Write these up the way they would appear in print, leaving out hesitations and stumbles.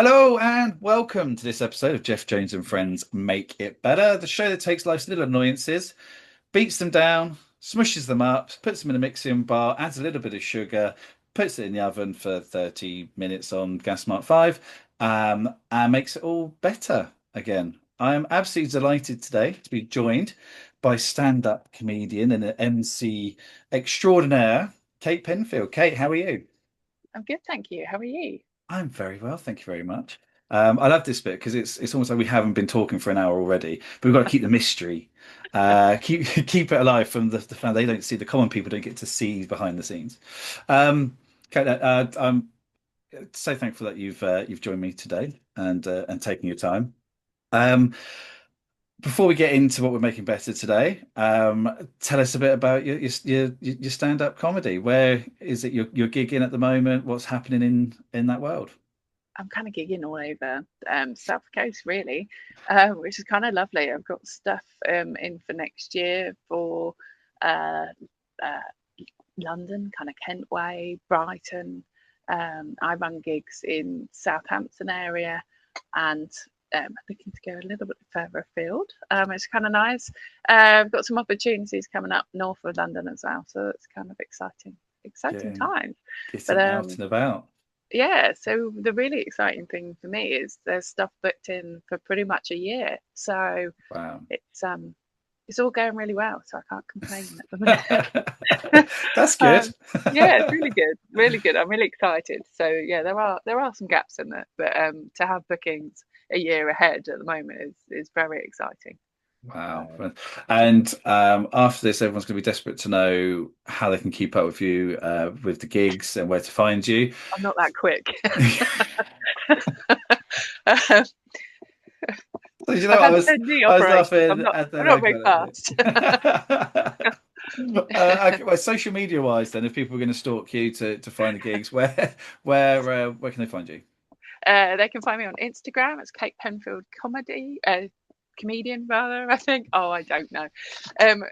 Hello and welcome to this episode of Geoff Jones and Friends Make It Better, the show that takes life's little annoyances, beats them down, smushes them up, puts them in a mixing bar, adds a little bit of sugar, puts it in the oven for 30 minutes on gas mark 5, and makes it all better again. I am absolutely delighted today to be joined by stand-up comedian and an MC extraordinaire, Kate Penfield. Kate, how are you? I'm good, thank you. How are you? I'm very well, thank you very much. I love this bit because it's almost like we haven't been talking for an hour already, but we've got to keep the mystery, keep it alive from the fan. They don't see the common people don't get to see behind the scenes. Okay, I'm so thankful that you've joined me today and taking your time. Um, Before we get into what we're making better today, tell us a bit about your stand-up comedy. Where is it you're gigging at the moment? What's happening in that world? I'm kind of gigging all over South Coast, really, which is kind of lovely. I've got stuff in for next year for uh, uh, London, kind of Kent Way, Brighton. I run gigs in Southampton area and looking to go a little bit further afield. It's kind of nice. I've got some opportunities coming up north of London as well, so it's kind of exciting Getting times. But getting out and about. yeah, so the really exciting thing for me is there's stuff booked in for pretty much a year. So Wow. it's all going really well, so I can't complain at the minute. That's good. Yeah, it's really good, really good. I'm really excited. So yeah, there are some gaps in it, but to have bookings a year ahead at the moment is very exciting. Wow. So And after this, everyone's going to be desperate to know how they can keep up with you with the gigs and where to find you. I'm not that quick. Um, So, you know, I've I had was 10 knee I was operations. laughing I'm not and I'm then I not very got fast. it. Okay, well, social media wise, then, if people are going to stalk you to find the gigs, where can they find you? They can find me on Instagram. It's Kate Penfield comedian rather. I think. Oh, I don't know. Um,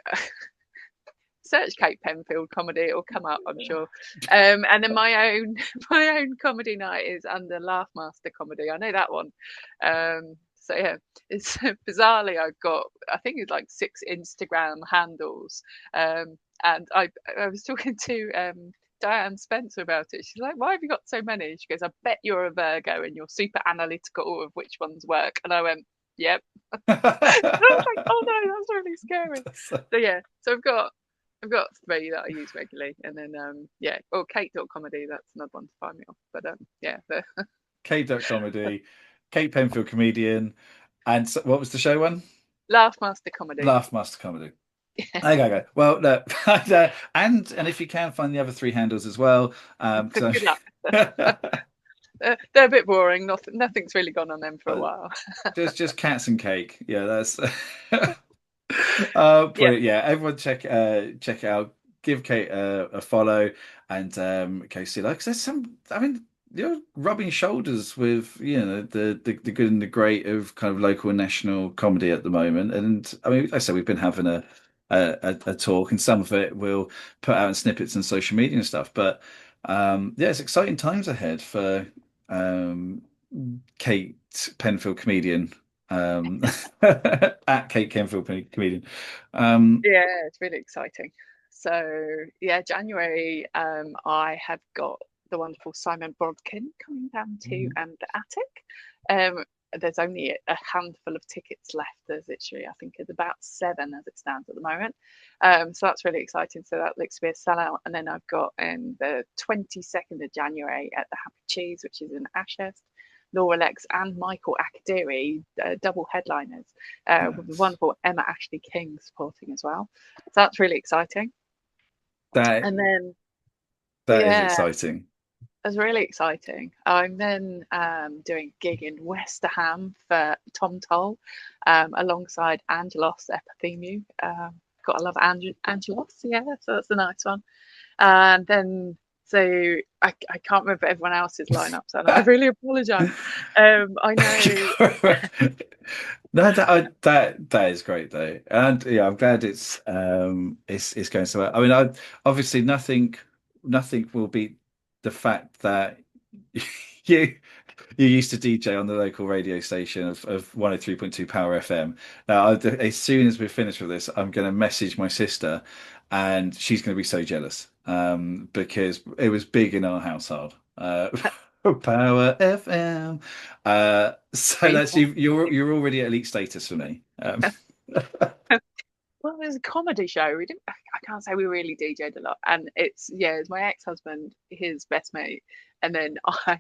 Search Kate Penfield comedy; it'll come up, I'm sure. And then my own my own comedy night is under Laugh Master Comedy. I know that one. So yeah, it's bizarrely I've got I think it's like 6 Instagram handles. And I was talking to Diane Spencer about it. She's like, "Why have you got so many?" She goes, "I bet you're a Virgo and you're super analytical of which ones work." And I went, "Yep." I was like, "Oh no, that's really scary." So yeah, so I've got three that I use regularly, and then yeah, or Kate.comedy. That's another one to find me on. But yeah, the Kate.comedy, Kate Penfield comedian, and what was the show one? Laugh Master Comedy. Laugh Master Comedy. Okay, okay. Well, no, and if you can find the other three handles as well, because Good luck. I'm They're a bit boring. Nothing's really gone on them for a while. just cats and cake. Yeah, that's Yeah, brilliant. Yeah, everyone check it out. Give Kate a follow and Casey, like, 'cause there's some. I mean, you're rubbing shoulders with the good and the great of kind of local and national comedy at the moment. And I mean, like I said, we've been having a talk, and some of it we'll put out in snippets on social media and stuff. But yeah, it's exciting times ahead for um, Kate Penfield comedian at Kate Penfield comedian. Um, yeah, it's really exciting. So yeah, January, I have got the wonderful Simon Brodkin coming down to the attic. There's only a handful of tickets left. There's literally, I think, it's about 7 as it stands at the moment. So that's really exciting. So that looks to be a sellout. And then I've got the 22nd of January at the Happy Cheese, which is in Ashurst. Laura Lex and Michael Akadiri, double headliners, with the yes. wonderful Emma Ashley King supporting as well. So that's really exciting. That And then, that is yeah, exciting. it's really exciting. I'm then doing a gig in Westerham for Tom Toll alongside Angelos Epithemiou. Gotta love Angelos, yeah, so that's a nice one. And then, so I can't remember everyone else's lineups, and I really apologise. I know, No, that is great though, and yeah, I'm glad it's going so well. I mean, obviously nothing will beat the fact that you you used to DJ on the local radio station of 103.2 Power FM. Now, as soon as we're finished with this, I'm going to message my sister, and she's going to be so jealous because it was big in our household. Power FM. So Very that's you. You're already at elite status for me. Well, it was a comedy show. We didn't. I can't say we really DJ'd a lot. And it's my ex-husband, his best mate, and then I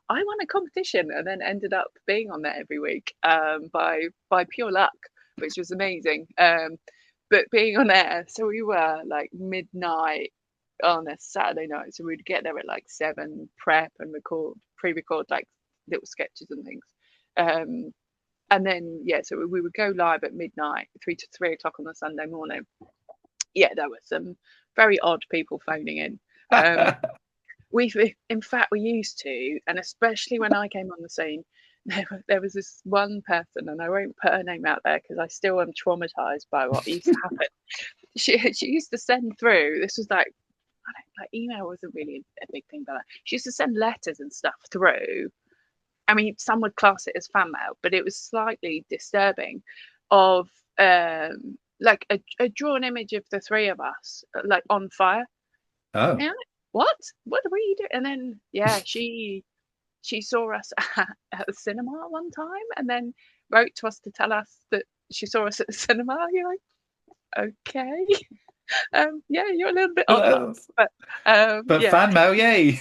won a competition and then ended up being on there every week by pure luck, which was amazing. But being on air, so we were like midnight on a Saturday night, so we'd get there at like 7, prep and pre-record like little sketches and things. Um, and then so we would go live at midnight, 3 to 3 o'clock on the Sunday morning. Yeah, there were some very odd people phoning in. We in fact we used to, and especially when I came on the scene, there was this one person, and I won't put her name out there because I still am traumatized by what used to happen. She used to send through. This was like, I don't like, email wasn't really a big thing, but she used to send letters and stuff through. I mean, some would class it as fan mail, but it was slightly disturbing. Of like a drawn image of the three of us, like on fire. Oh. And what were you doing? And then she saw us at the cinema one time, and then wrote to us to tell us that she saw us at the cinema. You're like, okay, yeah, you're a little bit odd, love, but But yeah. fan mail, yay!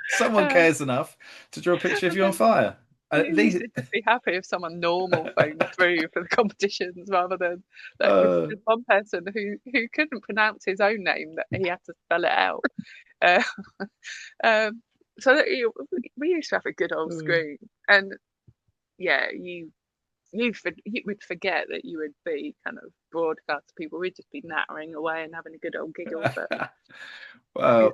Someone Uh, cares enough to draw a picture of you on fire. You At used least, to just be happy if someone normal phoned through for the competitions rather than like uh, this one person who couldn't pronounce his own name that he had to spell it out. Uh, um, so that we used to have a good old screen, and yeah, you would forget that you would be kind of broadcast people. We'd just be nattering away and having a good old giggle, but it's well,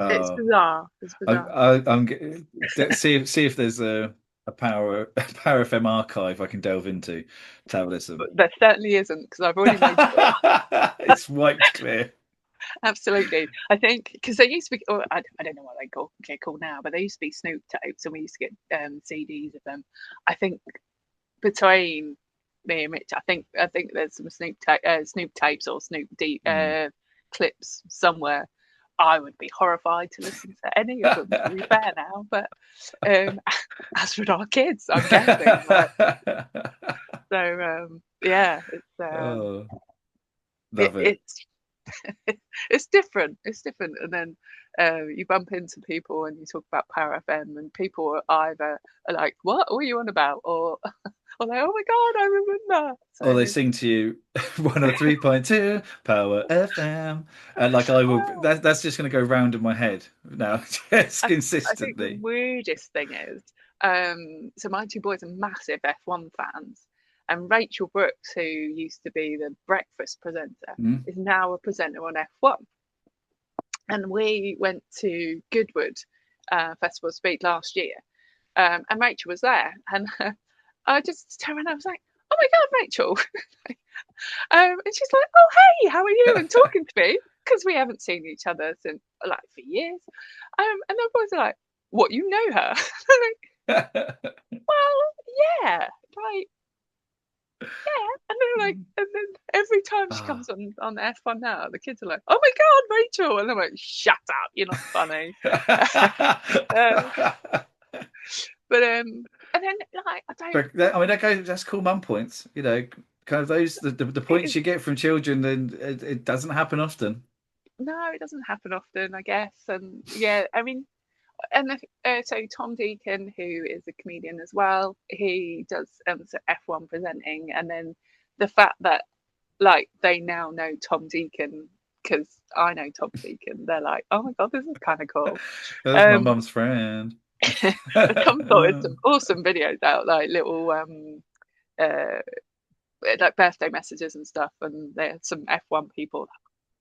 it's uh, bizarre. It's bizarre. see if there's a Power FM archive I can delve into to have a listen. But there certainly isn't, because I've already made sure. It's wiped clear. Absolutely. I think because they used to be, or I don't know what they're called now, but they used to be Snoop tapes, and we used to get CDs of them. I think between me and Mitch, I think there's some Snoop tapes or Mm. clips somewhere. I would be horrified to listen to any of them, to be fair now. But as with our kids, I'm guessing. But, so yeah, Oh, it, love it. it's it's different. It's different. And then you bump into people and you talk about Power FM, and people are either like, "What are you on about?" or like, "Oh my God, I remember." Or they So sing to you 103.2 Power FM. And like I will that's just gonna go round in my head now, just I think the consistently. weirdest thing is, so my two boys are massive F1 fans, and Rachel Brooks, who used to be the breakfast presenter, Mm. is now a presenter on F1. And we went to Goodwood Festival of Speed last year, and Rachel was there, and I just turned around and I was like, "Oh my God, Rachel!" And she's like, "Oh hey, how are you?" and talking to me because we haven't seen each other since like for years. And the boys are like, "What, you know her?" I'm like, "Well, yeah, like yeah." And they're like, and then every time she Ah. comes on F1 now, the kids are like, "Oh my God, Rachel!" And I'm like, "Shut up, you're not funny." uh, but and then like I don't. But I mean, that's cool mum points, kind of those the points you get from children, and it doesn't happen often. No, it doesn't happen often, I guess. And yeah, I mean, and so Tom Deacon, who is a comedian as well, he does so F1 presenting, and then the fact that like they now know Tom Deacon because I know Tom Deacon, they're like, "Oh my God, this is kind of cool." That's my Um, mum's friend. Tom sorted some awesome videos out, like little uh like birthday messages and stuff, and there's some F1 people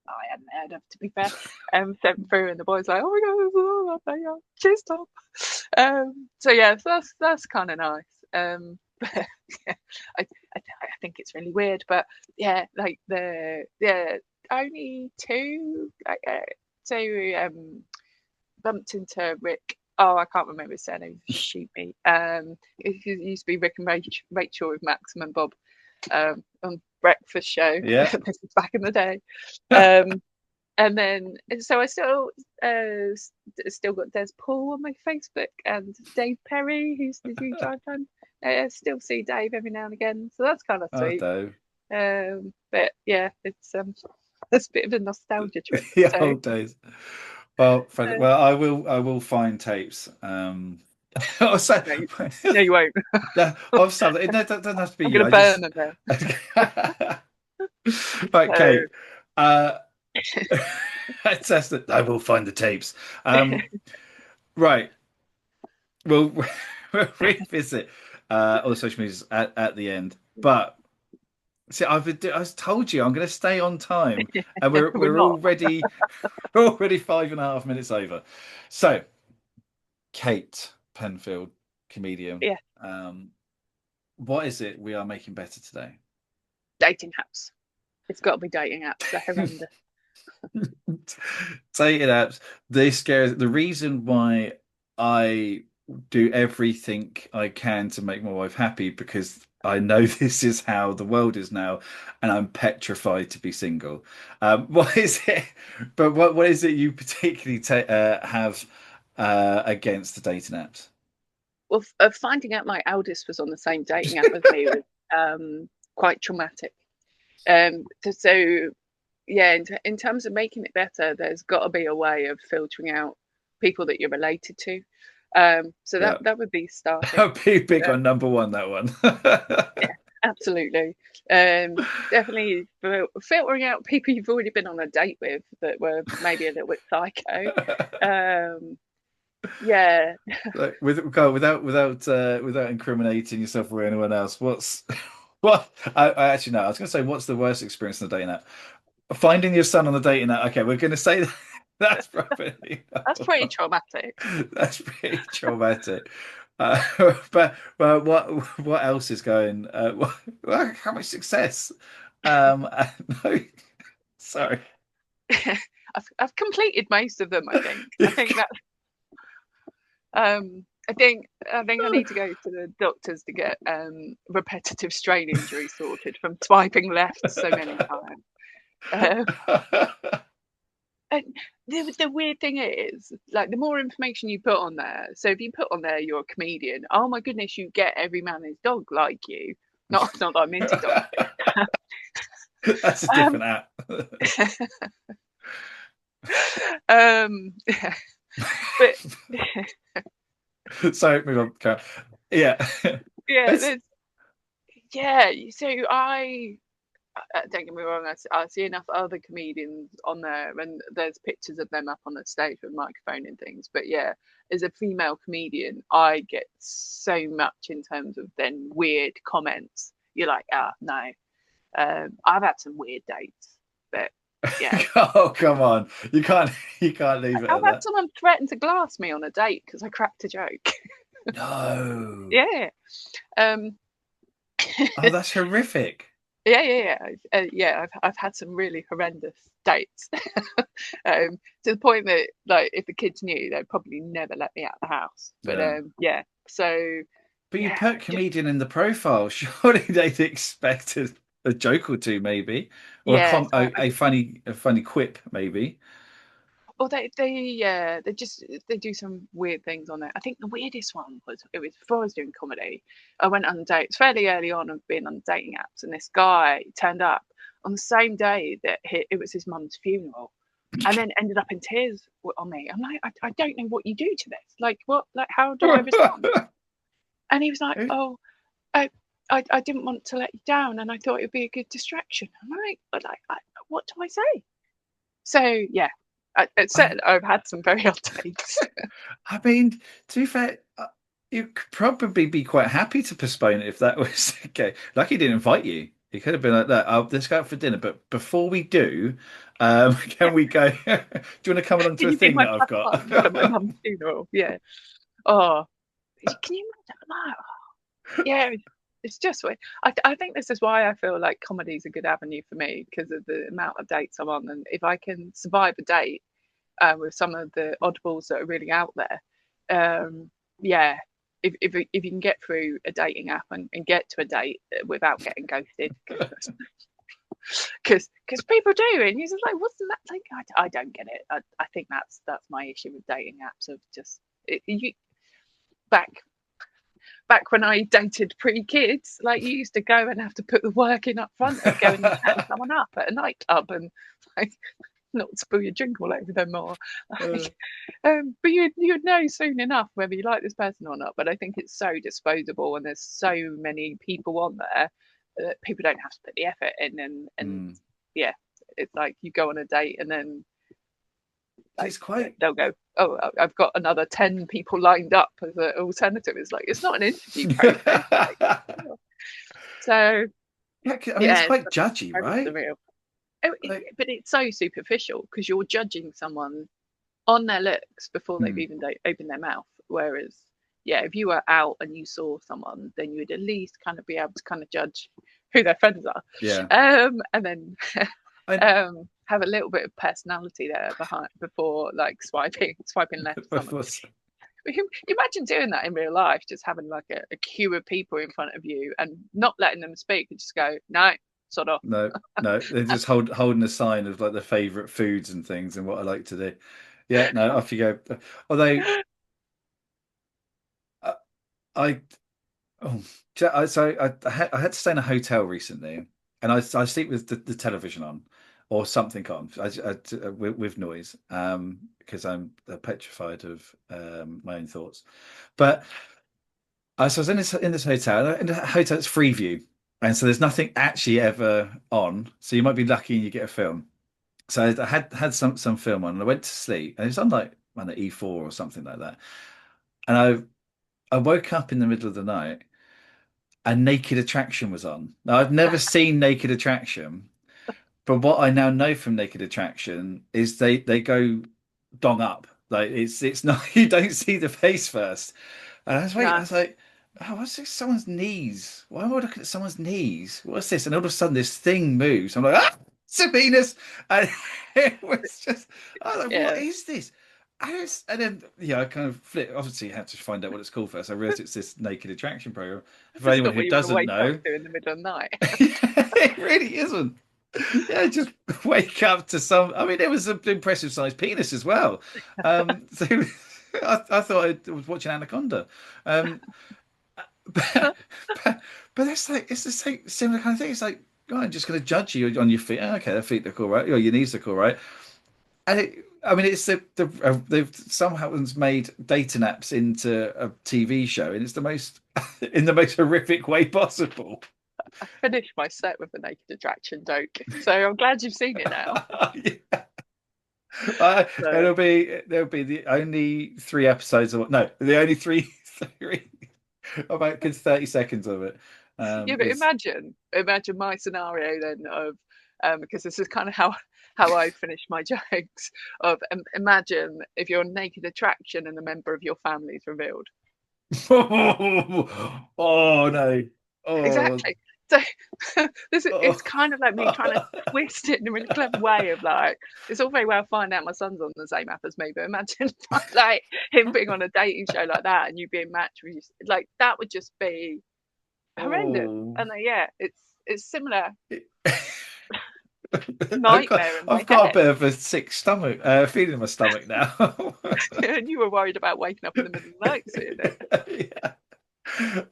I hadn't heard of, to be fair, sent through, and the boys like, "Oh my God, this is all I know. Cheers, Tom." So yeah, so that's kind of nice. But yeah, I, I think it's really weird, but yeah, like only two, like bumped into Rick oh, I can't remember his surname. Shoot me. It used to be Rick and Rachel with Maxim and Bob on breakfast show. Yeah. This is back in the day. Um, and then so I still got Des Paul on my Facebook and Dave Perry, who's the huge fan. I still see Dave every now and again, so that's kind of Oh, sweet. no. But yeah, it's a bit of a nostalgia trip. Yeah, So old days. Well, uh, well, I will find tapes. Oh, so, no, no, you won't. of something. It doesn't have to be I'm you. gonna I burn just them there. right, So Kate. Uh, fantastic. I will find the tapes. Right. We'll, we'll revisit all the social medias at the end. But see, I told you I'm going to stay on time, and we're we're we're not. already we're already 5.5 minutes over. So, Kate Penfield, comedian. Yeah, What is it we are making better today? dating apps. It's got to be dating apps. They're horrendous. Dating apps. They scare. The reason why I do everything I can to make my wife happy because I know this is how the world is now, and I'm petrified to be single. What is it? But what is it you particularly have against the dating apps? Well, finding out my eldest was on the same dating app as me was quite traumatic. So yeah, in terms of making it better, there's got to be a way of filtering out people that you're related to. So that Yeah, that would be starting. I'll be big Uh, on number one. That one. yeah, absolutely. Definitely filtering out people you've already been on a date with that were maybe a little bit psycho. Um, yeah, Like, without incriminating yourself or anyone else, what I actually know. I was going to say, what's the worst experience on the dating app? Finding your son on the dating app. Okay, we're going to say that, that's probably that's pretty traumatic. that's pretty traumatic. Uh, but what else is going? How much success? No, sorry. I've completed most of them. I think that I think I need to go to the doctors to get repetitive strain injury sorted from swiping left so many times. Uh, and the weird thing is, like, the more information you put on there. So if you put on there you're a comedian, oh my goodness, you get every man and his dog like you. Not that I'm into dogs. That's a Um, different app. yeah. But So move on. Karen. Yeah. yeah, It's yeah. So don't get me wrong, I see enough other comedians on there, and there's pictures of them up on the stage with a microphone and things. But yeah, as a female comedian, I get so much in terms of then weird comments. You're like, ah, no. I've had some weird dates, but yeah, oh, come on. You can't leave it I've at had that. someone threaten to glass me on a date because I cracked a joke. No. Yeah. Um, Oh, that's horrific. yeah. I've had some really horrendous dates, to the point that, like, if the kids knew, they'd probably never let me out of the house. But Yeah. yeah, so But you yeah, put just comedian in the profile. Surely they'd expect a joke or two, maybe, or a yeah. com So a funny quip, maybe. well, they do some weird things on there. I think the weirdest one was, it was before I was doing comedy. I went on dates fairly early on of being on dating apps, and this guy turned up on the same day that it was his mum's funeral, and then ended up in tears on me. I'm like, I don't know what you do to this. Like, what? Like, how do I respond? And he was like, oh, I, I didn't want to let you down, and I thought it would be a good distraction. I'm like, what do I say? So yeah, it's I, said I've had some very odd dates. I mean, to be fair, you could probably be quite happy to postpone it if that was okay. Like he didn't invite you. He could have been like that. Let's go out for dinner, but before we do, Yeah, can we go? Do you want to come along to can a you be thing my that I've plus got? one for my mum's funeral? Yeah. Oh, can you imagine that? Yeah, it's just weird. I think this is why I feel like comedy is a good avenue for me, because of the amount of dates I'm on, and if I can survive a date with some of the oddballs that are really out there, yeah, if you can get through a dating app and get to a date without getting ghosted, because people do, and you're just like, what's that like? I don't get it. I think that's my issue with dating apps of just you back when I dated pre-kids, like you used to go and have to put the work in up front of going and chatting someone up at a nightclub and like not spill your drink all over them or Uh, like, but you'd know soon enough whether you like this person or not. But I think it's so disposable and there's so many people on there that people don't have to put the effort in and mm. yeah, it's like you go on a date and then like It's quite. they'll go, oh, I've got another 10 people lined up as an alternative. It's like it's not an interview process. Like, so Yeah, I mean, it's yeah, it's quite judgy, very right? surreal. Like, But it's so superficial because you're judging someone on their looks before they've mm, even opened their mouth. Whereas, yeah, if you were out and you saw someone, then you would at least kind of be able to kind of judge who their friends are, yeah. and then I, have a little bit of personality there behind before like swiping left or something. Imagine doing that in real life, just having like a queue of people in front of you and not letting them speak and just go, no, sort of. no, no, they're just holding a sign of like their favorite foods and things and what I like to do. Yeah, no, off you go. Although I, I oh, I had to stay in a hotel recently, and I sleep with the television on or something on with noise, because I'm petrified of my own thoughts. But so I was in this hotel. In the hotel, it's free view, and so there's nothing actually ever on. So you might be lucky and you get a film. So I had some film on, and I went to sleep, and it was on like on the E4 or something like that. And I woke up in the middle of the night, and Naked Attraction was on. Now I've never seen Naked Attraction, but what I now know from Naked Attraction is they go dong up. Like it's not you don't see the face first. And I No, was like, oh, what's this? Someone's knees. Why am I looking at someone's knees? What's this? And all of a sudden this thing moves. I'm like, ah, it's a penis. And it was just, I was like, what yeah, is this? And then, yeah, I kind of flipped. Obviously, had to find out what it's called first. I realized it's this Naked Attraction program. For it's anyone not who what you want to doesn't wake up know, to in the middle of the night. it really isn't. Yeah, just wake up to some. I mean, it was an impressive sized penis as well. So I thought I was watching Anaconda. Um, but, but that's like it's the same similar kind of thing. It's like, oh, I'm just going to judge you on your feet. Oh, okay, their feet look all right. Or your knees look all right. And I mean, it's they've somehow made dating apps into a TV show, and it's the most in the most horrific way possible. I finished my set with the Naked Attraction joke, so I'm glad you've seen it now. Yeah. So There'll be the only three episodes of no, the only three about good 30 seconds of it. yeah, but Is imagine my scenario then of because this is kind of how I finish my jokes of imagine if you're a Naked Attraction and a member of your family is revealed. oh no. Oh, Exactly. So it's oh. kind of like me trying to twist it in a really clever way of like it's all very well finding out my son's on the same app as me, but imagine like him being on a dating show like that and you being matched with like that would just be horrendous. Oh. And yeah, it's similar I've got nightmare in my I've got a head. bit of a sick stomach, feeling in my stomach now. And you were worried about waking up in the middle of the night seeing it. Yeah.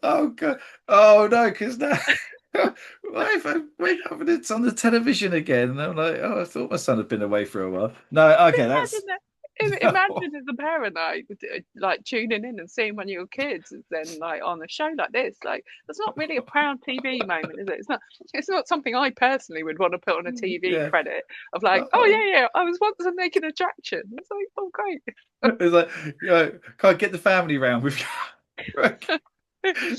Oh god. Oh no, because now why if I wake up and it's on the television again? And I'm like, oh, I thought my son had been away for a while. No, But okay, that's imagine that. Imagine as a parent, like tuning in and seeing one of your kids, and then like on a show like this, like that's not really a proud TV moment, is it? It's not. It's not something I personally would want to put on a TV yeah. credit of like, oh Oh. yeah, yeah, I was once a Naked Attraction. It's like, oh great. It's like, can't get the family round with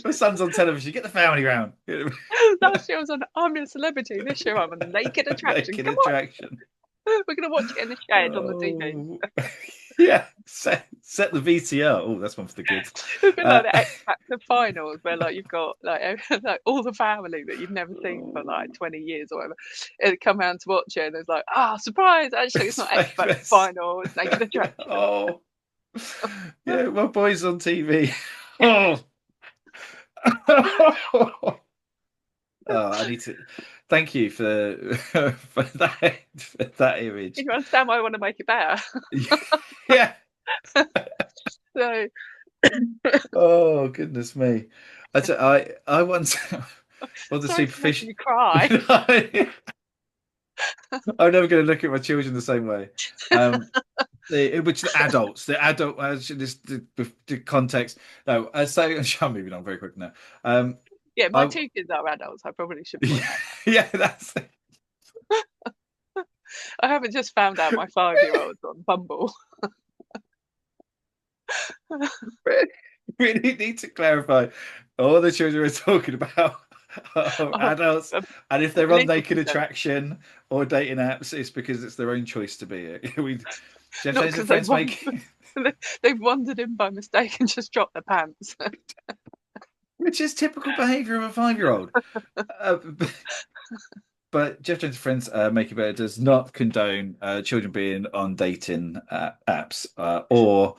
my son's on television. Get the family round. Last year I was on I'm a Celebrity. This year I'm on a Naked Attraction. Naked Come on, attraction. we're gonna watch it in the shed on the TV. Oh, yeah. Set the VCR. Oh, that's one for the kids. It's been Uh, like the X Factor finals where like you've got like, like all the family that you've never seen for like 20 years or whatever. It come around to watch it and it's like, ah, surprise! Actually, it's not X Factor famous. final. It's Naked Attraction. Oh. Yeah, my boys on TV. Oh, oh, I need to thank you for for that image. You understand why I want to make it better. Yeah. So Oh, goodness me. I once on the sorry for making superficial. you cry. I'm never going to look at my children the same way. Um, which the adult, this the context. No, so I'm moving on very quick now. Yeah, my I two kids are adults. I probably should point out. yeah, that's I haven't just found out my 5-year-old's on Bumble. really need to clarify. All the children we're talking about are Oh, adults, and if a they're on legal Naked consent, Attraction or dating apps, it's because it's their own choice to be it. Geoff not Jones and because Friends make, they've wandered in by mistake and just dropped their pants. which is typical behaviour of a 5-year-old. Uh, but Geoff Jones and Friends Make It Better does not condone children being on dating apps or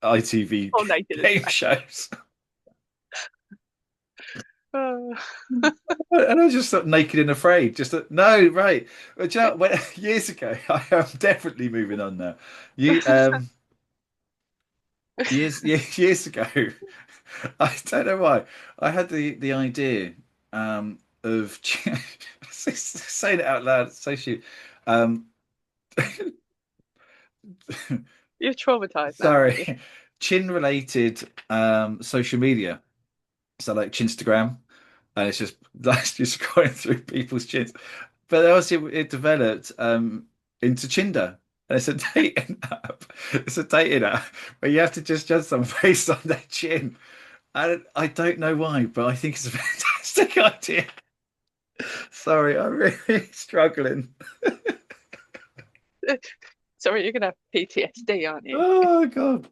ITV Or naked game attraction. shows. Oh, And I just thought naked and afraid. Just thought, no, right. But you know, years ago, I am definitely moving on now. You years ago, I don't know why. I had the idea of saying it out loud, it's so stupid. Um you're traumatized now, aren't you? sorry, chin related social media. So like Chinstagram, and it's just that's just going through people's chins. But obviously it developed into Chinder. And it's a dating app. It's a dating app where you have to just judge someone based on their chin. And I don't know why, but I think it's a fantastic idea. Sorry, I'm really struggling. Sorry, you're gonna have PTSD, aren't you? Oh God.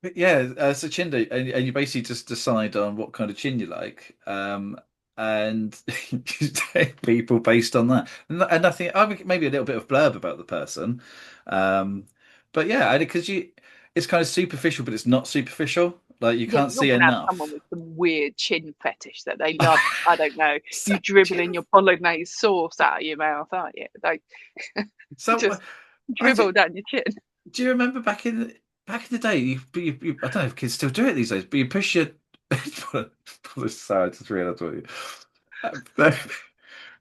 But yeah, so Chinder, and you basically just decide on what kind of chin you like, and you take people based on that. And I think I would maybe a little bit of blurb about the person, um, but yeah, because it's kind of superficial, but it's not superficial. Like you Yeah, can't but you're see gonna have someone enough. with some weird chin fetish that they love. I don't know. So, You dribbling your bolognese sauce out of your mouth, aren't you? Like so just I do, dribble down your chin. do you remember back in the day? I don't know if kids still do it these days, but you push your. Sorry, I just realised what you.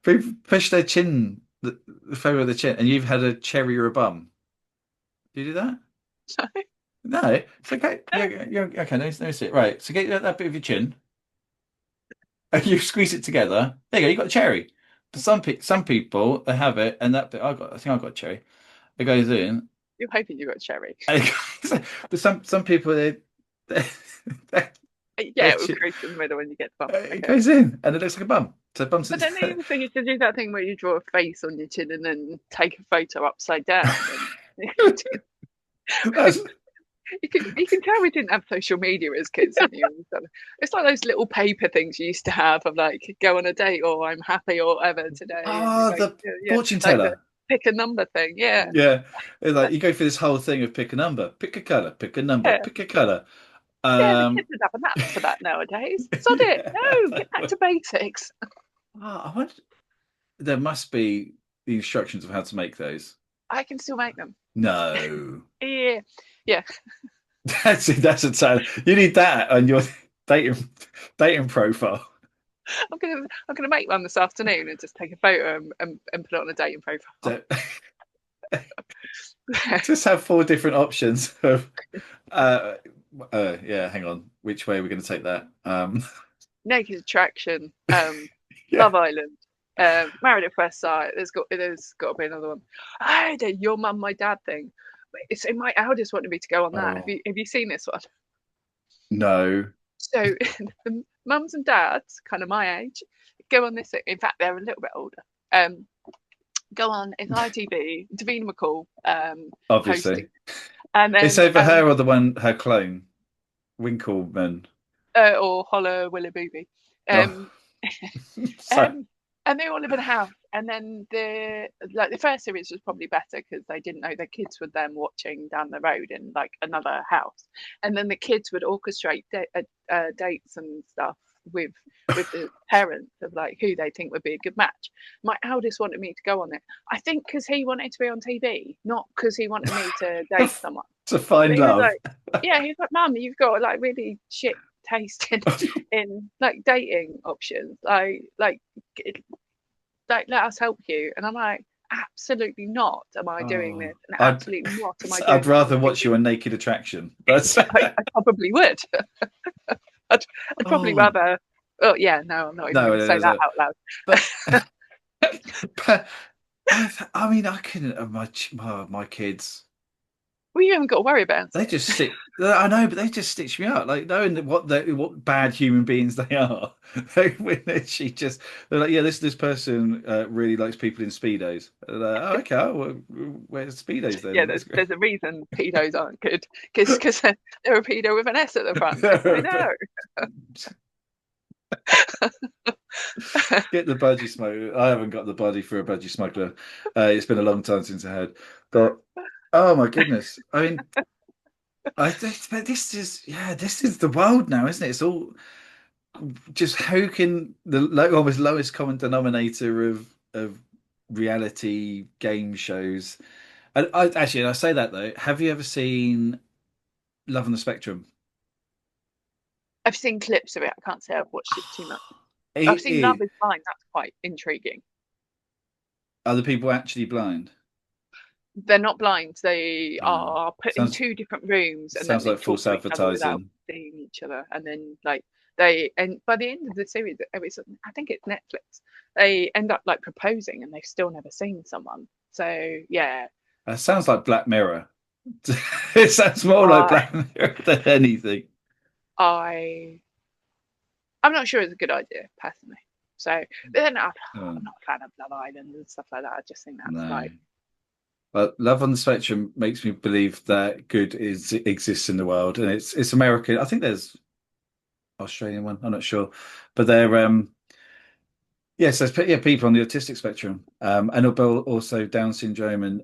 People push their chin, the favour of the chin, and you've had a cherry or a bum. Do you do that? So, No, it's okay. Yeah, okay. Let me see it. Right. So get that bit of your chin, and you squeeze it together. There you go. You got a cherry. But some people they have it, and that bit I think I got a cherry. It goes in, you're hoping you got cherry. and but some people they, Yeah, their it will chin, crease in the middle when you get the bum. it Okay. goes in, and it looks like a bum. So bumps But it. then the other thing is to do that thing where you draw a face on your chin and then take a photo upside down. And That's you can tell we didn't have social media as kids, didn't you? It's like those little paper things you used to have of like go on a date or I'm happy or whatever today, and you the yeah, fortune like the teller. pick a number thing. Yeah, Yeah, it's like you go through this whole thing of pick a number, pick a color, pick a number, yeah, pick a color. yeah. The kids Um, would have an app for that nowadays. Sod it. No, yeah. get back to basics. I wonder, there must be the instructions of how to make those. I can still make them. No, Yeah, yeah. that's a time. You need that on your dating dating profile. I'm gonna make one this afternoon and just take a photo and put it on a dating profile. So- Just have four different options of. Uh, yeah, hang on. Which way are we going to take that? Naked Attraction, Yeah. Love Island, Married at First Sight. There's got to be another one. I did Your Mum, My Dad thing. So my eldest wanted me to go on that. Have Oh you have you seen this one? no. So the mums and dads, kind of my age, go on this. In fact, they're a little bit older. Um, Go on. It's ITV. Davina McCall Obviously, hosting, and it's then over her or the one her clone Winkleman. or Holla Willa Booby. Oh, Um, so um, and they all live in a house, and then the first series was probably better because they didn't know their kids were then watching down the road in like another house, and then the kids would orchestrate dates and stuff with the parents of like who they think would be a good match. My eldest wanted me to go on it. I think because he wanted to be on TV, not because he wanted me to date someone. To find He was love. like, yeah, he was like, Mum, you've got like really shit taste in like dating options. Like let us help you. And I'm like, absolutely not. Am I doing Oh, this? And absolutely not. Am I I'd doing this rather on watch TV? you on Naked Attraction. That's I probably would. I'd probably oh rather. Oh yeah, no, I'm not even no, going to say that out loud. but but I mean, I couldn't. My kids. Well, you haven't got to worry about They it. just stick. I know, but they just stitch me up. Like knowing that what bad human beings they are. When she just they're like, yeah, this person really likes people in speedos. And they're like, oh, okay, well, where's speedos Yeah, then? That's great. there's a reason pedos aren't good because they're a pedo with an S at the front. I know. Get the budgie smuggler. I haven't got the body for a budgie smuggler. It's been a long time since I had. But oh my goodness, I mean, but this is yeah, this is the world now, isn't it? It's all just how can the almost lowest common denominator of reality game shows. And I say that though. Have you ever seen Love on the Spectrum? I've seen clips of it. I can't say I've watched it too much. I've It, seen Love it, Is Blind. That's quite intriguing. are the people actually blind? They're not blind. They Uh, are put in sounds two different rooms, and then sounds they like talk false to each other without advertising. seeing each other. And then like and by the end of the series, I think it's Netflix. They end up like proposing, and they've still never seen someone. So yeah, Sounds like Black Mirror. It sounds more like I Black Mirror than anything. I I'm not sure it's a good idea personally. So, but then Oh, I'm not a fan of Love Island and stuff like that. I just think that's no. like, But Love on the Spectrum makes me believe that good is exists in the world, and it's American. I think there's Australian one. I'm not sure, but they're yes, there's yeah people on the autistic spectrum, and also Down syndrome and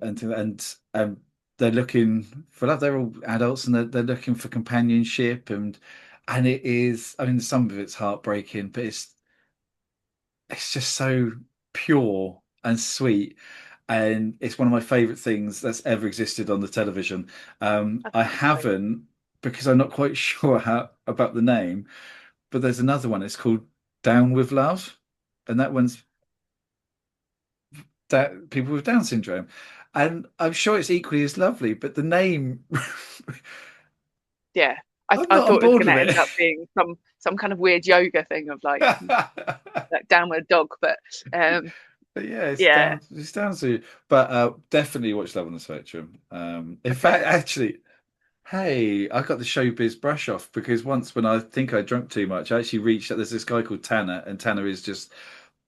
they're looking for love. They're all adults, and they're looking for companionship, and it is. I mean, some of it's heartbreaking, but it's just so pure and sweet. And it's one of my favorite things that's ever existed on the television. that I sounds great. haven't because I'm not quite sure how about the name, but there's another one. It's called Down with Love, and that one's that people with Down syndrome, and I'm sure it's equally as lovely. But the name, Yeah. I'm I not on thought it was board going with to it. end up being some kind of weird yoga thing of like downward dog, but But yeah, yeah, it's down to, but definitely watch Love on the Spectrum. In okay. fact, actually, hey, I got the showbiz brush off because once when I think I drank too much, I actually reached out. There's this guy called Tanner, and Tanner is just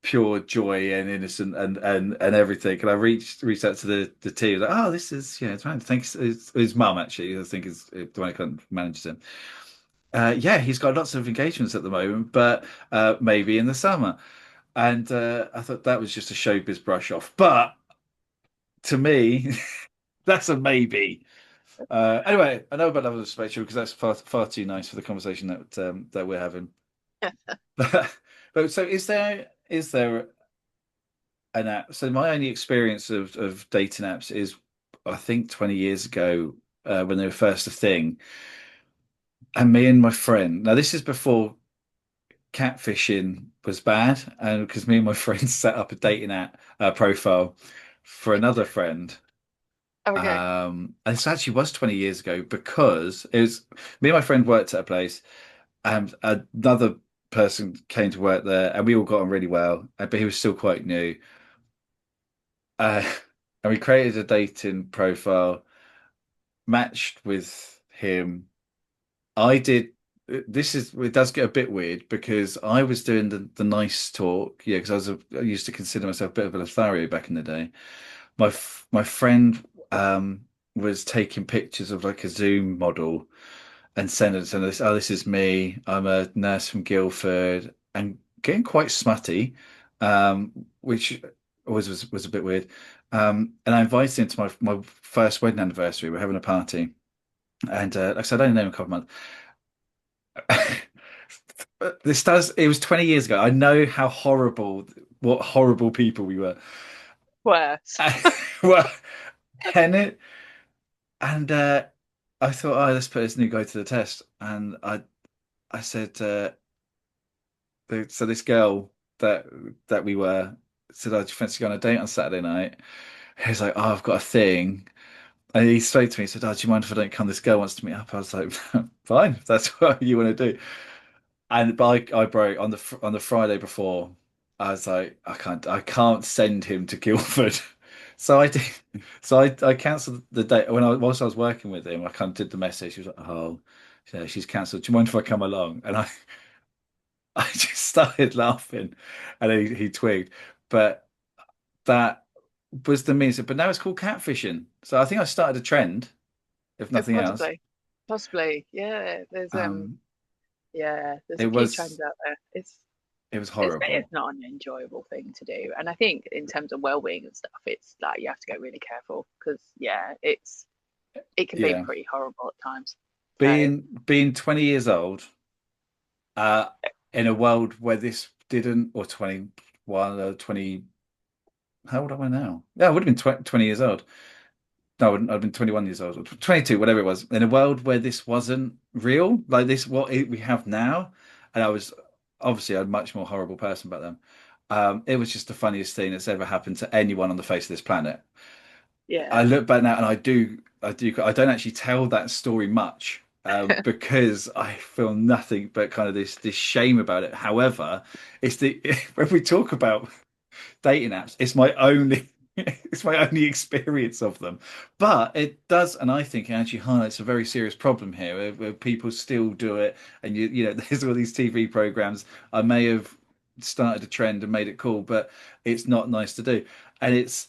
pure joy and innocent and everything. And I reached out to the team, like, oh, this is it's fine. Thanks. It's his mum actually, I think is the one who kind of manages him. Yeah, he's got lots of engagements at the moment, but maybe in the summer. And I thought that was just a showbiz brush off. But to me, that's a maybe. Anyway, I know about Love of the Spectrum because that's far too nice for the conversation that we're having. But so is there an app? So my only experience of dating apps is I think 20 years ago when they were first a thing, and me and my friend. Now this is before catfishing was bad, and because me and my friend set up a dating app profile for another friend. Okay. And this actually was 20 years ago because it was me and my friend worked at a place, and another person came to work there, and we all got on really well, but he was still quite new. Uh, and we created a dating profile, matched with him. I did. It does get a bit weird because I was doing the nice talk, yeah, because I used to consider myself a bit of a Lothario back in the day. My friend was taking pictures of like a Zoom model and sending it to this. Oh, this is me. I'm a nurse from Guildford, and getting quite smutty, which. always was a bit weird. And I invited him to my first wedding anniversary. We're having a party, and like I said, I only know him a couple of months. It was 20 years ago. I know how horrible, what horrible people we were. Worse. Well, and and I thought, oh, let's put this new guy to the test. And I said, so this girl that we were said, oh, do you fancy going on a date on Saturday night? He was like, oh, I've got a thing. And he spoke to me, he said, oh, do you mind if I don't come? This girl wants to meet up. I was like, fine, if that's what you want to do. And but I broke on the Friday before. I was like, I can't send him to Guildford. So I did. So I cancelled the date whilst I was working with him. I kind of did the message. He was like, oh, yeah, she's cancelled. Do you mind if I come along? And I just started laughing, and he twigged. But that was the means. But now it's called catfishing. So I think I started a trend, if nothing else. Possibly, possibly. Yeah. Um, There's it a few trends was out there. it was It's horrible. not an enjoyable thing to do, and I think in terms of well-being and stuff, it's like you have to go really careful because yeah, it can be Yeah. pretty horrible at times. So Being 20 years old, uh, in a world where this didn't, or 21 or 20, how old am I now? Yeah, I would have been 20 years old. No, I wouldn't, I'd been 21 years old, or 22, whatever it was. In a world where this wasn't real, like this, we have now, and I was obviously a much more horrible person back then. It was just the funniest thing that's ever happened to anyone on the face of this planet. I yeah, look back now and I don't actually tell that story much, because I feel nothing but kind of this shame about it. However, it's the when we talk about dating apps, it's my only it's my only experience of them. But it does, and I think it actually highlights a very serious problem here, where people still do it, and there's all these TV programs. I may have started a trend and made it cool, but it's not nice to do, and it's.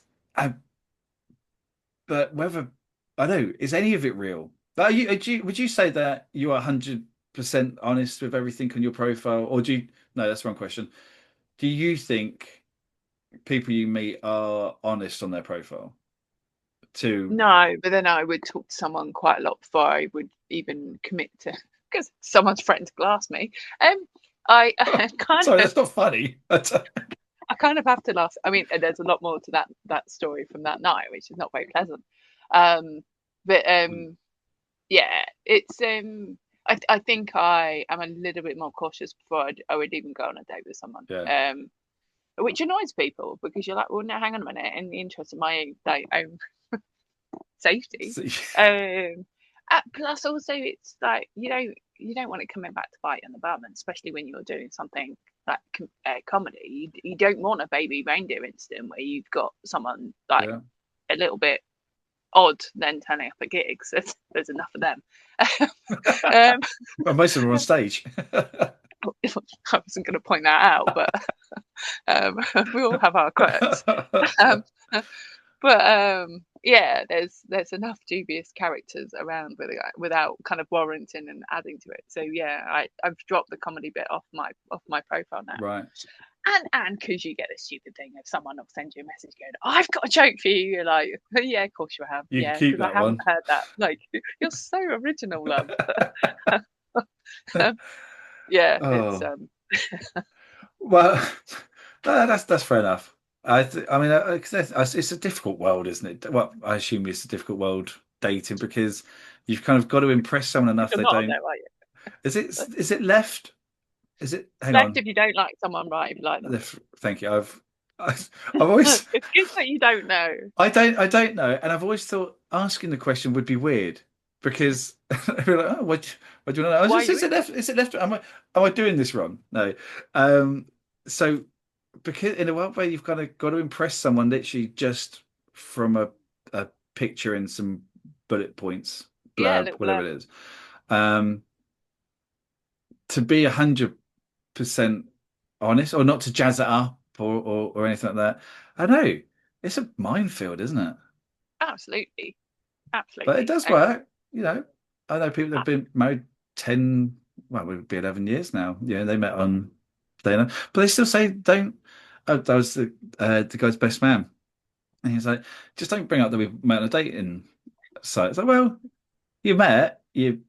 But whether I know, is any of it real? Would you say that you are 100% honest with everything on your profile, or do you? No, that's the wrong question. Do you think people you meet are honest on their profile? To no, but then I would talk to someone quite a lot before I would even commit to because someone's threatened to glass me. Um, I kind sorry, of that's not funny. I kind of have to laugh. I mean, there's a lot more to that story from that night, which is not very pleasant. Um, but yeah, it's I think I am a little bit more cautious before I would even go on a date with someone. Yeah. Which annoys people because you're like, well, no, hang on a minute. In the interest of my own safety, See, um, plus also it's like you don't want it coming back to bite you on the bum, and especially when you're doing something like comedy. You don't want a baby reindeer incident where you've got someone like yeah. a little bit odd then turning up at gigs. There's enough of them. um, Well, most of them are on stage. I wasn't going to point that out, but we all have our quirks. Um, but yeah, there's enough dubious characters around without kind of warranting and adding to it. So yeah, I've dropped the comedy bit off my profile now. Right. And because you get a stupid thing if someone will send you a message going, oh, I've got a joke for you. You're like, yeah, of course you have. You can Yeah, keep because I that haven't one. heard that. Like, you're so original, love. Yeah, it's Oh. Well, that's fair enough. I mean, 'cause it's a difficult world, isn't it? Well, I assume it's a difficult world dating because you've kind of got to imprse someone enough you're they not on don't. there, are you? Is it left? Is it? Hang Left on. if you don't like someone, right if you like them. Left. Thank you. I've always It's good that you don't know. I don't know, and I've always thought asking the question would be weird because I'd be like, oh, what do you want to know? Why are Is you it in it? left? Is it left? Am I doing this wrong? No. Um, so because in a world where you've kind of got to impress someone literally just from a picture and some bullet points, Yeah, a blurb, little whatever blurb. it is, um, to be 100% honest or not to jazz it up or anything like that. I know it's a minefield, isn't it? Absolutely. But it Absolutely. does And work. I know people that have been married 10, well, it would be 11 years now. Yeah, they met on, but they still say don't. oh, that was the guy's best man, and he's like, just don't bring up that we've met on a dating site. It's like, well, you met, you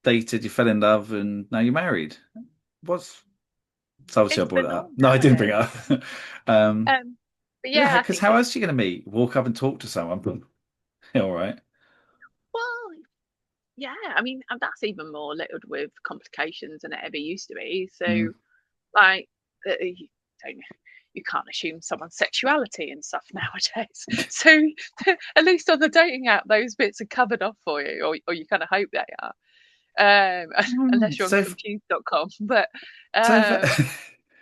dated, you fell in love, and now you're married. What's So obviously I It's the brought it up. norm No, I didn't bring it nowadays. up. um, Um, but yeah, yeah, I because think how that, else are you going to meet? Walk up and talk to someone? Yeah, all right. well, yeah, I mean, and that's even more littered with complications than it ever used to be. Mm. So, like, you don't, you can't assume someone's sexuality and stuff nowadays. So, at least on the dating app, those bits are covered off for you, or you kind of hope they are. Unless you're on So, confused.com. But so, um,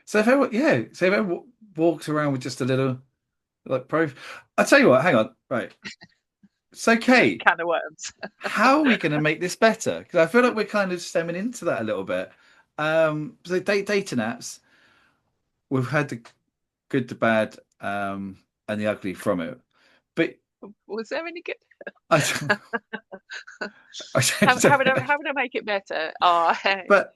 so if everyone, yeah, so if everyone walks around with just a little like pro, I tell you what, hang on, right. So, Kate, can of worms. how are we going to make this better? Because I feel like we're kind of stemming into that a little bit. So dating apps, we've had the good, the bad, and the ugly from it. But Was there any good? I, I How would I make it better? Oh, but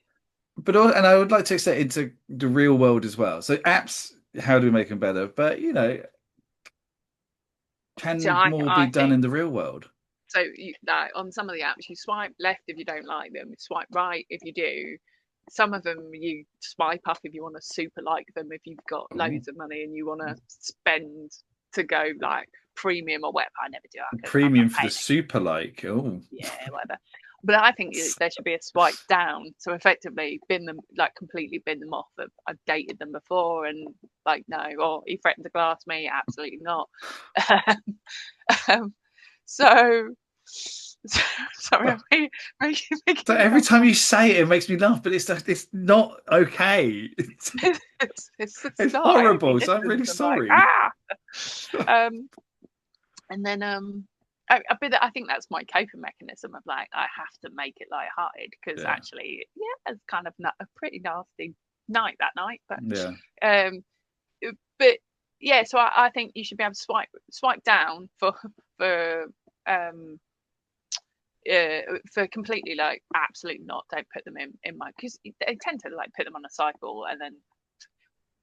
and I would like to extend it into the real world as well. So apps, how do we make them better? But so can more be I done think in the real world? so. Like on some of the apps, you swipe left if you don't like them, swipe right if you do. Some of them you swipe up if you want to super like them. If you've got Oh, loads of money and you want to spend to go like premium or whatever. I never do that because I'm not premium for the paying. super like. Oh, Yeah, whatever. But I think there should be a swipe down. So effectively, bin them, like completely bin them off. I've dated them before, and like no, or he threatened to glass me. Absolutely not. um, so, so sorry, I'm so making every myself time laugh. you say it, it makes me laugh. But it's not okay. It's It's not. I only horrible. So I'm listen really to like sorry. um, and then I think that's my coping mechanism of like I have to make it light-hearted because Yeah, actually, yeah, it's kind of a pretty nasty night that night. yeah. Um, but yeah, so I think you should be able to swipe down for um for completely like absolutely not. Don't put them in my because they tend to like put them on a cycle and then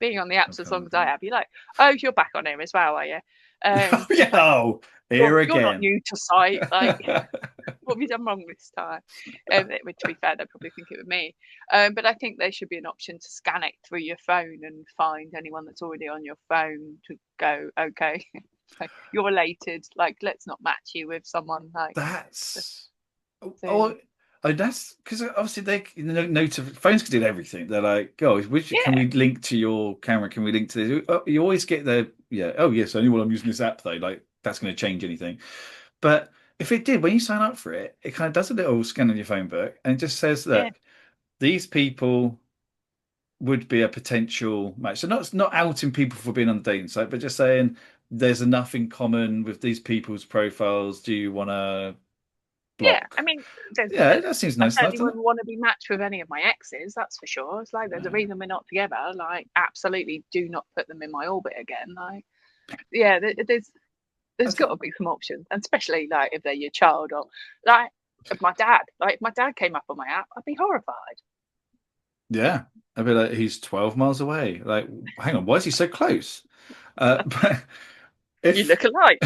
being on the apps as long as I have, you're like, oh, you're back on here as well, are you? Oh, It's yeah. like Oh, here you're not again. new to sight. Like, what have you done wrong this time? To be fair, they probably think it with me. But I think there should be an option to scan it through your phone and find anyone that's already on your phone to go, okay, you're related. Like, let's not match you with someone like. That's So, oh, oh, that's because obviously they phones can do everything. They're like, oh, which can yeah, we link to your camera? Can we link to this? Oh, you always get the yeah. Oh, yes, only while I'm using this app though. Like that's going to change anything. But if it did, when you sign up for it, it kind of does a little scan on your phone book and it just says, yeah, look, these people would be a potential match. So not outing people for being on the dating site, but just saying there's enough in common with these people's profiles. Do you want to yeah. I block? mean, Yeah, that seems I nice enough, certainly doesn't it? wouldn't want to be matched with any of my exes. That's for sure. It's like there's a Yeah. reason we're not together. Like, absolutely, do not put them in my orbit again. Like, yeah, I there's got to think, be some options, and especially like if they're your child or like if my dad. Like, if my dad came up on my app, I'd be horrified. yeah. I'd be like, he's 12 miles away. Like, hang on, why is he so close? But You if look alike.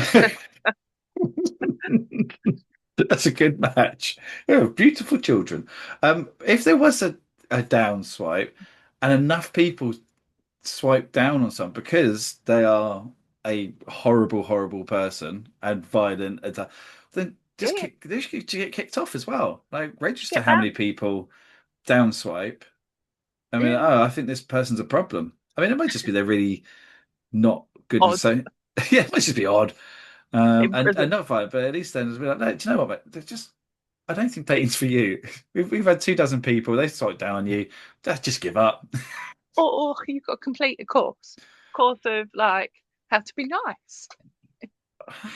that's a good match. Yeah, beautiful children. If there was a down swipe and enough people swipe down on someone because they are a horrible, horrible person and violent, then Yeah, they should get kicked off as well. Like register get how many banned. people down swipe. I mean, Yeah, oh, I think this person's a problem. I mean, it might just be they're really not good with odd so yeah, it might just be odd. in And prison. not violent, but at least then it's be like, no, do you know what, mate? They're just I don't think dating's for you. We've had 2 dozen people, they swipe down on you. Just give up. Or you've got to complete a course of like how to be nice.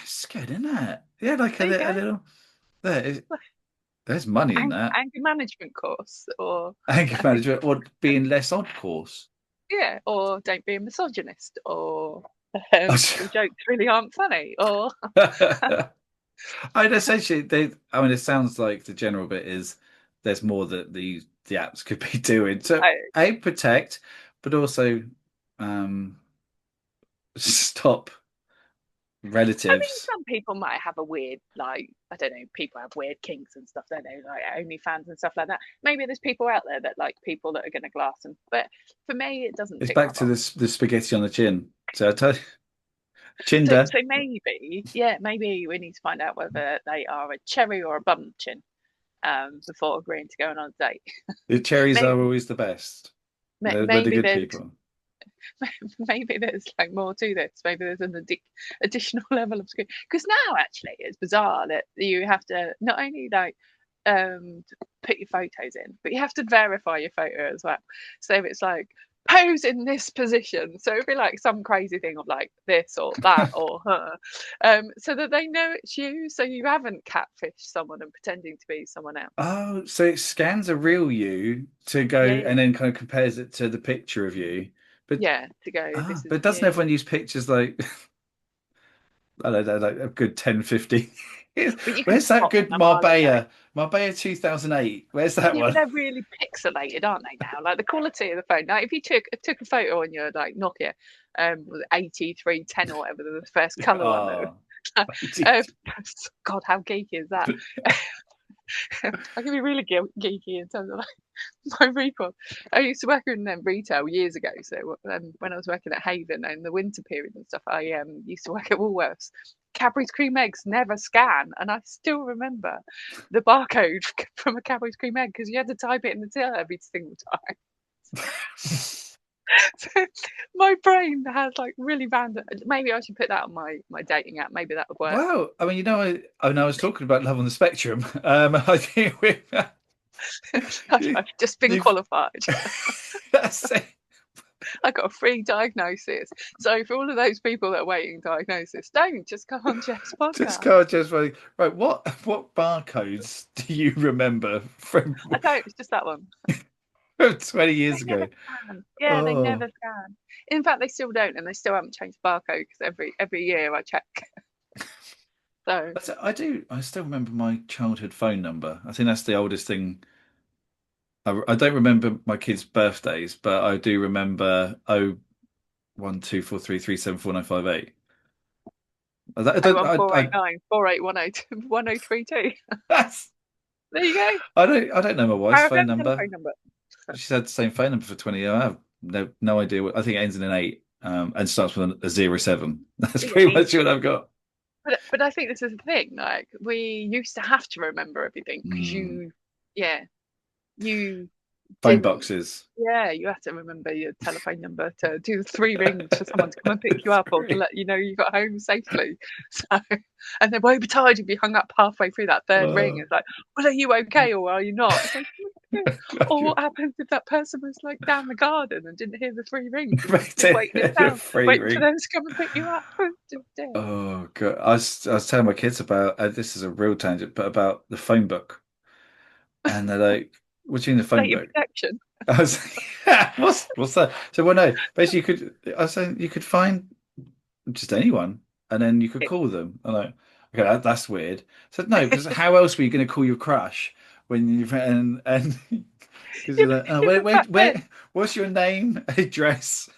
It's good, isn't it? Yeah, like There you a go. little there's money in that. Anger management course, or Anger management or being less odd course. yeah, or don't be a misogynist, or your jokes really aren't funny, or I mean, essentially, I mean, it sounds like the general bit is there's more that the apps could be doing to I, a protect, but also, um, stop I mean, relatives. some people might have a weird, like, I don't know, people have weird kinks and stuff, don't they? Like OnlyFans and stuff like that. Maybe there's people out there that like people that are going to glass them. But for me, it doesn't It's tick my back to box. the spaghetti on the chin. So I tell you, So, Chinder. so maybe, yeah, maybe we need to find out whether they are a cherry or a bumpkin before agreeing to going on a date. The cherries are Maybe, always the best. They're the maybe good there's people. maybe there's like more to this. Maybe there's an additional level of screen. Because now actually it's bizarre that you have to not only like put your photos in, but you have to verify your photo as well. So it's like pose in this position. So it'd be like some crazy thing of like this or that or her. So that they know it's you. So you haven't catfished someone and pretending to be someone else. Oh, so it scans a real you to go Yeah, yeah. and then kind of compares it to the picture of you. But Yeah, to go, this is but doesn't you. everyone use pictures like I don't know, like a good 10, 15 years? But you can Where's that spot them good a mile away. Marbella 2008? Where's that Yeah, but one? they're really pixelated, aren't they now? Like the quality of the phone. Like if you took a photo on your like Nokia, was it 8310 or whatever the first colour one though. Oh, um, God, how geeky is that? I can be really geeky in terms of like my recall. I used to work in retail years ago. So when I was working at Haven in the winter period and stuff, I used to work at Woolworths. Cadbury's cream eggs never scan, and I still remember the barcode from a Cadbury's cream egg because you had to type it in the till every single time. So my brain has like really random. Maybe I should put that on my dating app. Maybe that would work. Wow. I mean, I was talking about love on the spectrum. I think I've just been you've qualified. that's it. I got a free diagnosis. So for all of those people that are waiting diagnosis, don't just come on Jeff's Just podcast. go just right. What barcodes do you remember from I don't. It's just that one. 20 They years never ago? scan. Yeah, they Oh, never scan. In fact, they still don't, and they still haven't changed the barcode because every year I check. So I do. I still remember my childhood phone number. I think that's the oldest thing. I don't remember my kids' birthdays, but I do remember 0124337495 I oh don't. one four eight nine 481021032. That's. There you go. I don't know my wife's phone Paragraph number. telephone number. She's had the same phone number for 20 years. I have no idea what. I think it ends in an eight, and starts with a 07. That's Yeah, pretty much easy. what I've got. But I think this is the thing. Like we used to have to remember everything because Mm. yeah, you Phone didn't. boxes. Yeah, you have to remember your telephone number to do the three rings for someone to come and pick you up or to Three. let you know you got home safely. So, and they won't be tired if you hung up halfway through that third ring. Oh, It's like, well, are you okay or are you not? It's like, or what happens if that person was like down the garden and didn't hear the three rings and you stood waiting in town, free waiting for ring. them to come and pick you up? Oh God, I was telling my kids about this is a real tangent, but about the phone book, and they're like, "What do you mean the phone Data book?" protection. I was what's that? So well, no, basically you could I was saying you could find just anyone, and then you could call them. I'm like, okay, that's weird. I said no, because how else were you going to call your crush when you and because you're like, oh, In the fact then, what's your name, address,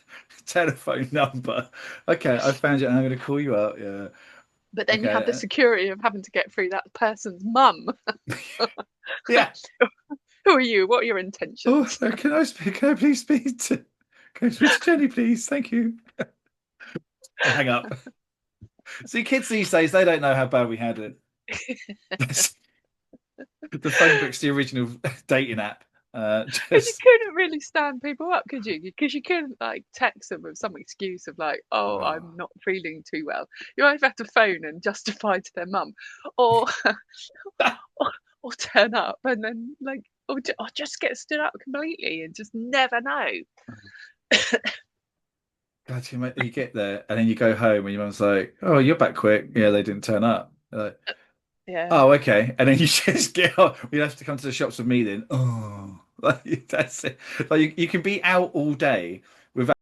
telephone number? Okay, I found you, and I'm going to call you out. Yeah. but then you have the Okay. security of having to get through that person's mum. Yeah. Who are you? What are your Oh, intentions? can I speak? Can I please speak to? Can I speak to Jenny, please? Thank you. I hang up. See, kids these days, they don't know how bad we had it. The phone book's the original dating app. Because you Just couldn't really stand people up, could you? Because you couldn't like text them with some excuse of like, "Oh, oh. I'm not feeling too well." You either have to phone and justify to their mum, or or, or turn up and then like, or just get stood up completely and just never know. God, you get there and then you go home and your mum's like, "Oh, you're back quick." Yeah, they didn't turn up. You're like, Yeah. oh, okay. And then you just get off. You have to come to the shops with me then. Oh, like that's it. Like you can be out all day without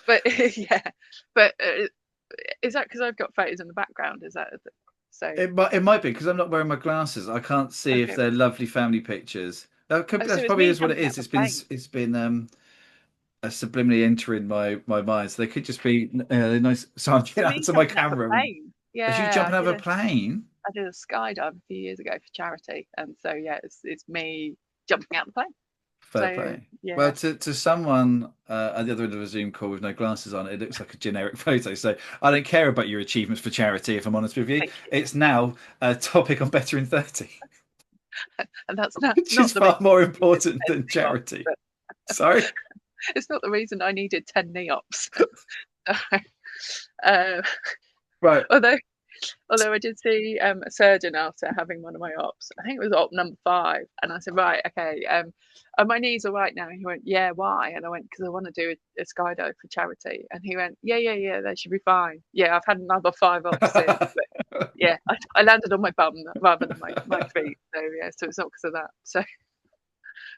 But yeah, but is that because I've got photos in the background? Is that so? It might be because I'm not wearing my glasses. I can't see if Okay, they're lovely family pictures. so That's it's probably me is what it jumping out is. the It's been plane. it's been subliminally entering my mind. So they could just be nice. So I'm So getting out me to my jumping out the camera and plane. as you Yeah, jumping out of a plane. I did a skydive a few years ago for charity, and so yeah, it's me jumping out the plane. Fair So play. Well, yeah, to someone at the other end of a Zoom call with no glasses on, it looks like a generic photo. So I don't care about your achievements for charity, if I'm honest with you. thank you. It's now a topic on Better in 30, And that's not which not is the reason far more I needed important 10 than NEOPs, charity. but Sorry. it's not the reason I needed 10 NEOPs. uh, Right. although Although I did see a surgeon after having one of my ops. I think it was op number 5, and I said, right, okay, are my knees all right now? And he went, yeah, why? And I went, because I want to do a skydive for charity. And he went, yeah, yeah, yeah, they should be fine. Yeah, I've had another 5 ops since, but yeah, I landed on my bum rather than my feet. So yeah, so it's not because of that. So,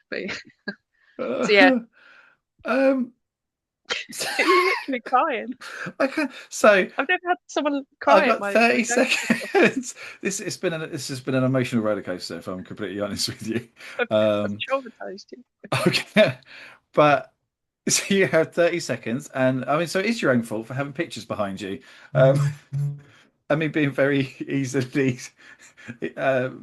but yeah. So yeah, um, you're literally crying. I can't. So I've never had someone I cry at got my 30 jokes before. seconds. This has been an emotional roller coaster, if I'm completely honest with you. I've Um, traumatized you. okay, but so you have 30 seconds, and I mean, so it is your own fault for having pictures behind you. Um, I mean, being very easily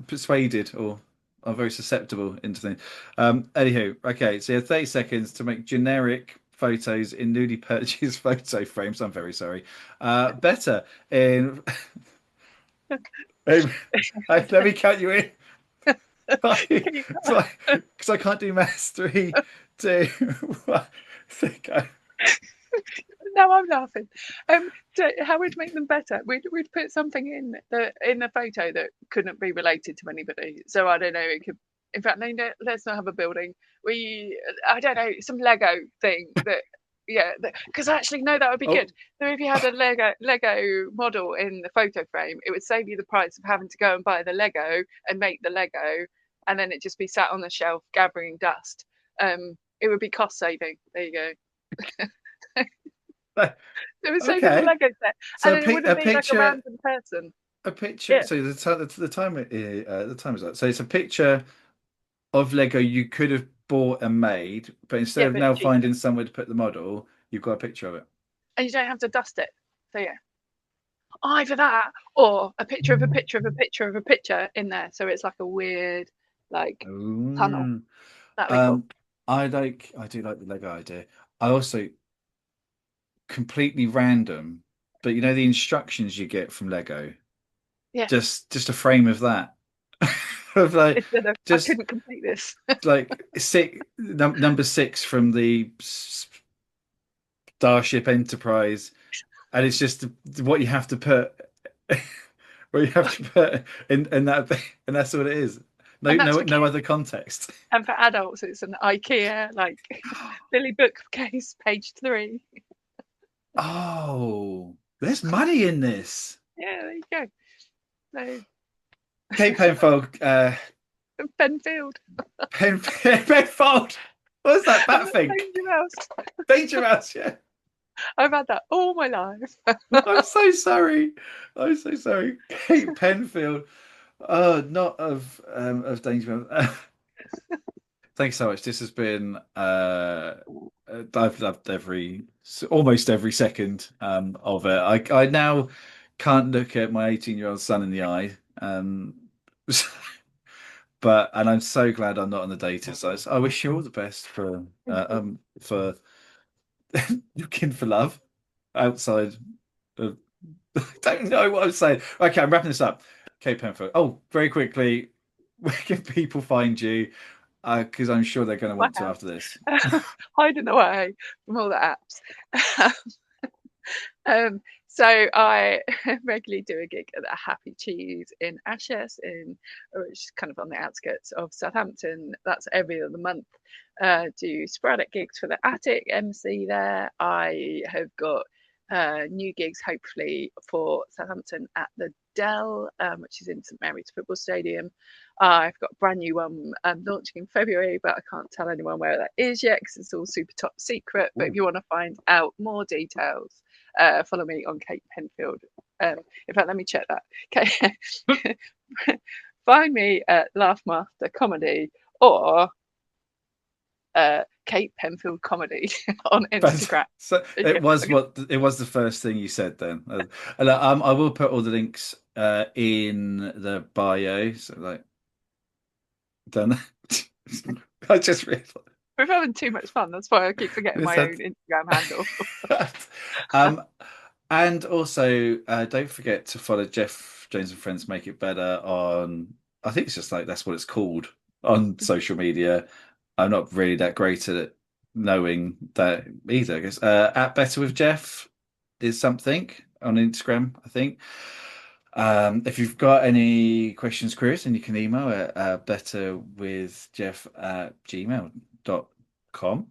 persuaded or are very susceptible into things. Anywho, okay, so you have 30 seconds to make generic photos in newly purchased photo frames. I'm very sorry. Better in. Let me count you in. Can you Because I can't do maths. Three, two, one. Go. No, I'm laughing. So how we'd make them better? We'd put something in the photo that couldn't be related to anybody. So I don't know. It could. In fact, no, no, let's not have a building. I don't know, some Lego thing that. Yeah, because actually, no, that would be Oh, good. So if you had a Lego model in the photo frame, it would save you the price of having to go and buy the Lego and make the Lego, and then it just be sat on the shelf gathering dust. It would be cost saving. There you go. It would save you the okay. Lego set, So and then it a wouldn't be like a picture, random person. a picture. Yeah, So the time is up. So it's a picture of Lego you could have bought and made, but instead yeah, of but now cheaper, finding somewhere to put the model, you've got a picture of it. and you don't have to dust it. So yeah, either that or a picture of a picture of a picture of a picture in there, so it's like a weird like tunnel. Ooh. That'd be cool. Um, I do like the Lego idea. I also completely random, but you know the instructions you get from Lego, Yeah, just a frame of that, of like instead of I just couldn't complete this. like number 6 from the Starship Enterprise, and it's just what you have to put, what you have to put in that, and that's what it is. And that's for No kids, other context. and for adults, it's an IKEA like Billy bookcase, page 3. Oh, there's money in this. Yeah, there you go. So Kate Penfold, Penfield, Penfold. What's that bat thing? Danger Mouse. Danger Mouse. Yeah. I've had that all my life. I'm so sorry. I'm so sorry. Kate Penfield. Oh, not of Danger Mouse. Thanks so much. This has been I've loved almost every second of it. I now can't look at my 18-year-old son in the eye. But and I'm so glad I'm not on the dating side. So I wish you all the best for looking for love outside of I don't know what I'm saying. Okay, I'm wrapping this up. Kate Penfield. Oh, very quickly, where can people find you? Because I'm sure they're going to My want to after house, this. hiding away from all the apps. So I regularly do a gig at the Happy Cheese in Ashes, which is kind of on the outskirts of Southampton. That's every other month. Do sporadic gigs for the Attic, MC there. I have got new gigs hopefully for Southampton at the Dell, which is in St Mary's Football Stadium. I've got a brand new one launching in February, but I can't tell anyone where that is yet because it's all super top secret. But if Ooh, you want to find out more details, follow me on Kate Penfield. In fact, let me check that. Okay. Find me at Laughmaster Comedy or Kate Penfield Comedy on Instagram. so Yeah. it was the first thing you said then. And, I will put all the links in the bio. So like done. I just realized. We're having too much fun. That's why I keep forgetting Is my that- own Instagram handle. um, and also, don't forget to follow Geoff Jones and Friends Make It Better on. I think it's just like that's what it's called on social media. I'm not really that great at knowing that either. I guess at Better with Jeff is something on Instagram, I think. If you've got any questions, queries, then you can email at betterwithjeff@gmail.com.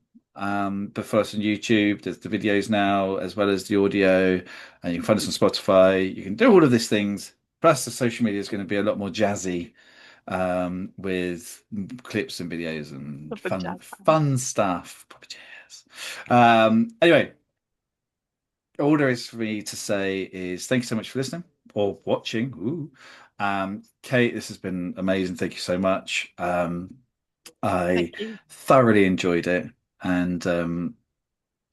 But follow us on YouTube. There's the videos now as well as the audio, and you can find us on Spotify. You can do all of these things. Plus, the social media is going to be a lot more jazzy with clips and videos and Proper jazz hands. fun stuff. Proper jazz. Anyway, all there is for me to say is thank you so much for listening or watching. Ooh. Kate, this has been amazing. Thank you so much. Thank I you. thoroughly enjoyed it, and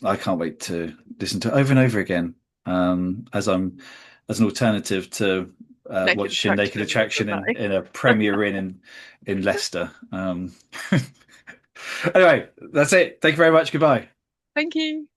I can't wait to listen to it over and over again. As an alternative to Naked watching Naked Attraction on Attraction Sunday. in a Premier in Leicester. Anyway, that's it. Thank you very much. Goodbye. Thank you.